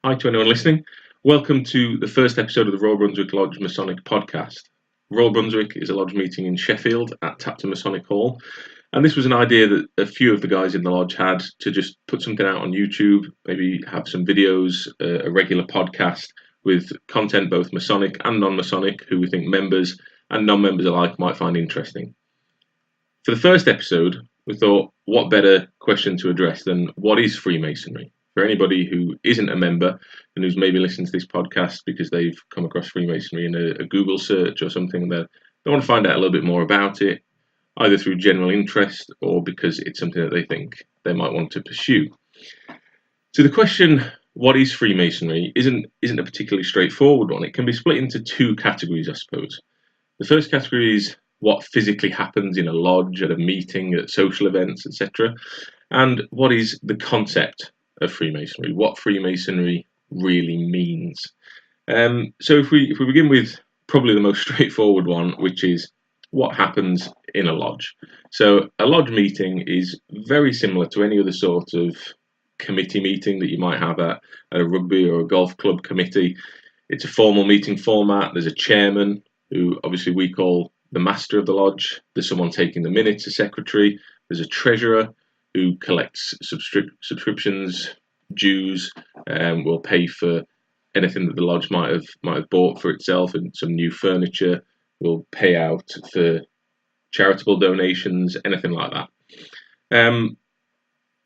Hi to anyone listening. Welcome to the first episode of the Royal Brunswick Lodge Masonic podcast. Royal Brunswick is a lodge meeting in Sheffield at Tapton Masonic Hall, and this was an idea that a few of the guys in the lodge had to just put something out on YouTube, maybe have some videos, a regular podcast with content both Masonic and non-Masonic, who we think members and non-members alike might find interesting. For the first episode, we thought, what better question to address than what is Freemasonry? For anybody who isn't a member and who's maybe listened to this podcast because they've come across Freemasonry in a Google search or something, they want to find out a little bit more about it, either through general interest or because it's something that they think they might want to pursue. So the question, what is Freemasonry, isn't a particularly straightforward one. It can be split into two categories, I suppose. The first category is what physically happens in a lodge, at a meeting, at social events, etc. And what is the concept of Freemasonry, what Freemasonry really means. So if we begin with probably the most straightforward one, which is what happens in a lodge. So a lodge meeting is very similar to any other sort of committee meeting that you might have at a rugby or a golf club committee. It's a formal meeting format. There's a chairman, who obviously we call the master of the lodge. There's someone taking the minutes, a secretary. There's a treasurer who collects subscriptions, dues, will pay for anything that the lodge might have bought for itself, and some new furniture, will pay out for charitable donations, anything like that.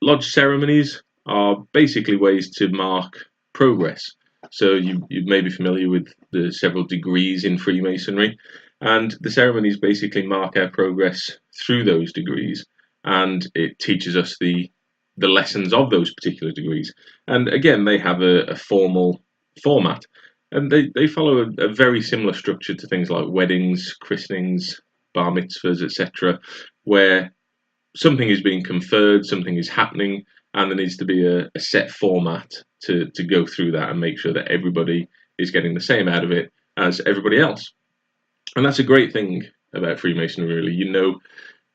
Lodge ceremonies are basically ways to mark progress. So you may be familiar with the several degrees in Freemasonry, and the ceremonies basically mark our progress through those degrees, and it teaches us the lessons of those particular degrees. And again, they have a formal format, and they follow a very similar structure to things like weddings, christenings, bar mitzvahs, etc., where something is being conferred, something is happening, and there needs to be a set format to go through that and make sure that everybody is getting the same out of it as everybody else. And that's a great thing about Freemasonry, really. You know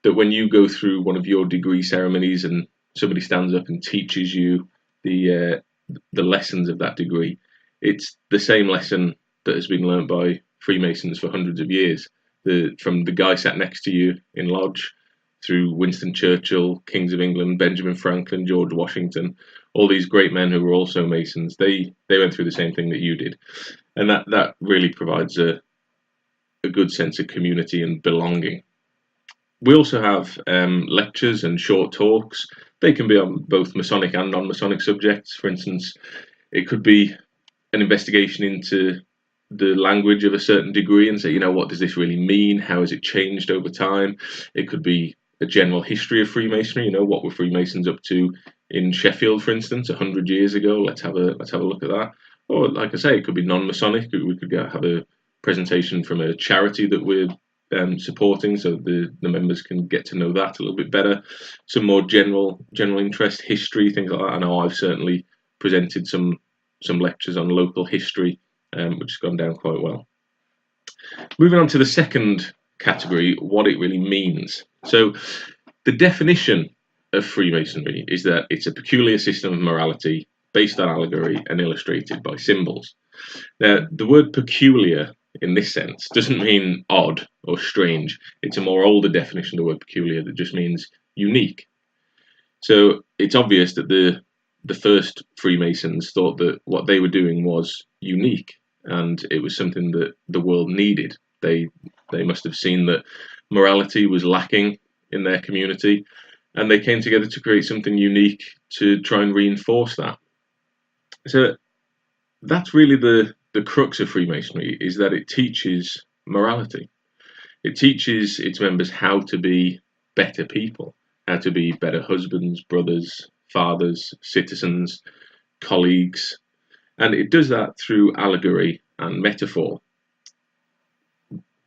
that when you go through one of your degree ceremonies and somebody stands up and teaches you the lessons of that degree, it's the same lesson that has been learnt by Freemasons for hundreds of years. From the guy sat next to you in lodge, through Winston Churchill, Kings of England, Benjamin Franklin, George Washington, all these great men who were also Masons, they went through the same thing that you did. And that really provides a good sense of community and belonging. We also have lectures and short talks. They can be on both Masonic and non-Masonic subjects. For instance, it could be an investigation into the language of a certain degree and say, what does this really mean? How has it changed over time? It could be a general history of Freemasonry. What were Freemasons up to in Sheffield, for instance, 100 years ago? Let's have a look at that. Or, like I say, it could be non-Masonic. We could have a presentation from a charity that we're supporting, so the members can get to know that a little bit better. Some more general interest, history, things like that. I know I've certainly presented some lectures on local history, which has gone down quite well. Moving on to the second category, what it really means. So the definition of Freemasonry is that it's a peculiar system of morality based on allegory and illustrated by symbols. Now, the word peculiar in this sense doesn't mean odd or strange. It's a more older definition of the word peculiar that just means unique. So it's obvious that the first Freemasons thought that what they were doing was unique, and it was something that the world needed. They must have seen that morality was lacking in their community, and they came together to create something unique to try and reinforce that. So that's really the crux of Freemasonry, is that it teaches morality. It teaches its members how to be better people, how to be better husbands, brothers, fathers, citizens, colleagues, and it does that through allegory and metaphor.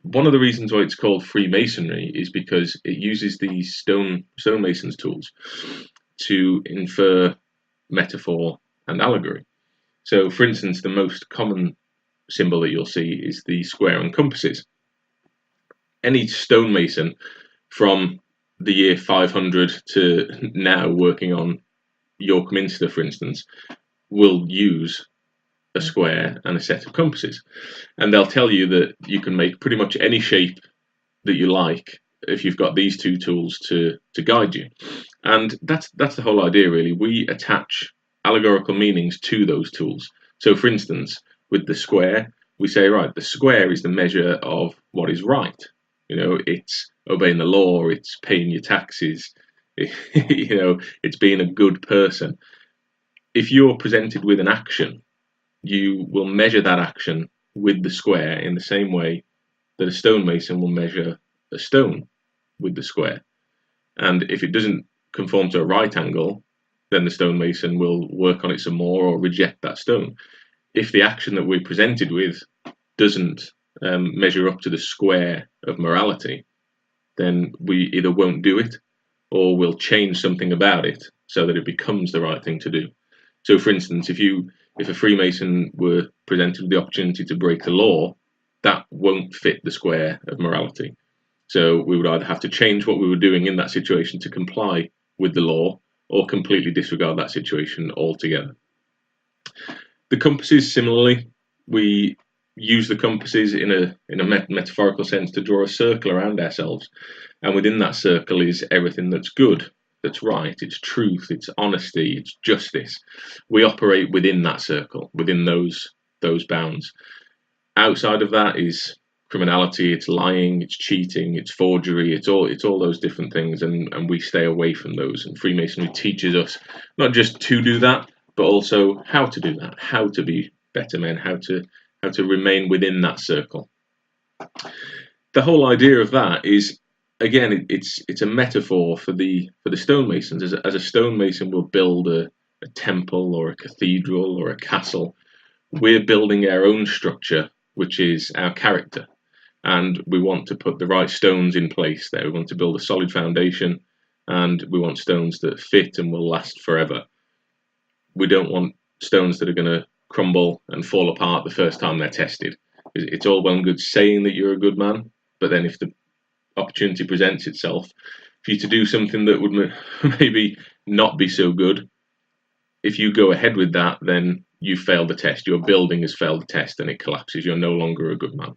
One of the reasons why it's called Freemasonry is because it uses these stonemasons tools to infer metaphor and allegory. So, for instance, the most common symbol that you'll see is the square and compasses. Any stonemason from the year 500 to now working on York Minster, for instance, will use a square, and a set of compasses. And they'll tell you that you can make pretty much any shape that you like if you've got these two tools to guide you. And that's the whole idea, really. We attach allegorical meanings to those tools. So, for instance, with the square, we say, right, the square is the measure of what is right. It's obeying the law, it's paying your taxes, it's being a good person. If you're presented with an action, you will measure that action with the square in the same way that a stonemason will measure a stone with the square. And if it doesn't conform to a right angle, then the stonemason will work on it some more or reject that stone. If the action that we're presented with doesn't measure up to the square of morality, then we either won't do it or we'll change something about it so that it becomes the right thing to do. So, for instance, if a Freemason were presented with the opportunity to break the law, that won't fit the square of morality. So we would either have to change what we were doing in that situation to comply with the law, or completely disregard that situation altogether. The compasses, similarly, we use the compasses in a metaphorical sense to draw a circle around ourselves, and within that circle is everything that's good, that's right, it's truth, it's honesty, it's justice. We operate within that circle, within those bounds. Outside of that is criminality, it's lying, it's cheating, it's forgery, it's all those different things, and we stay away from those. And Freemasonry teaches us not just to do that, but also how to do that, how to be better men, how to remain within that circle. The whole idea of that is, again, it's a metaphor for the stonemasons. As a stonemason will build a temple or a cathedral or a castle, we're building our own structure, which is our character. And we want to put the right stones in place there. We want to build a solid foundation, and we want stones that fit and will last forever. We don't want stones that are going to crumble and fall apart the first time they're tested. It's all well and good saying that you're a good man, but then if the opportunity presents itself for you to do something that would maybe not be so good, if you go ahead with that, then you failed the test. Your building has failed the test and it collapses. You're no longer a good man.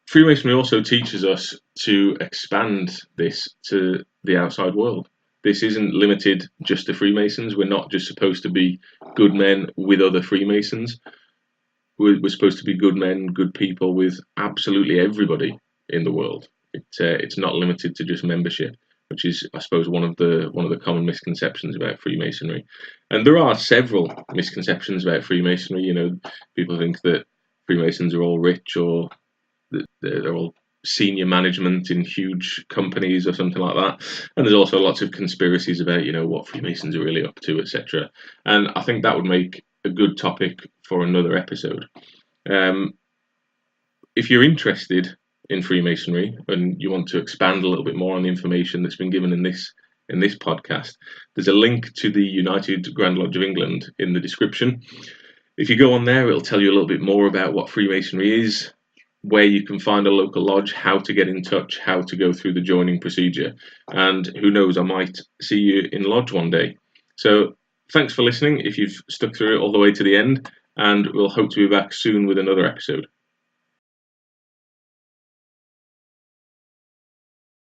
Freemasonry also teaches us to expand this to the outside world. This isn't limited just to Freemasons. We're not just supposed to be good men with other Freemasons. We're supposed to be good men, good people with absolutely everybody in the world. It's not limited to just membership, which is, I suppose, one of the common misconceptions about Freemasonry. And there are several misconceptions about Freemasonry. People think that Freemasons are all rich, or that they're all senior management in huge companies or something like that. And there's also lots of conspiracies about, what Freemasons are really up to, etc. And I think that would make a good topic for another episode. If you're interested in Freemasonry and you want to expand a little bit more on the information that's been given in this podcast, there's a link to the United Grand Lodge of England in the description. If you go on there, it'll tell you a little bit more about what Freemasonry is, where you can find a local lodge, how to get in touch, how to go through the joining procedure, and who knows, I might see you in lodge one day. So thanks for listening if you've stuck through it all the way to the end, and we'll hope to be back soon with another episode.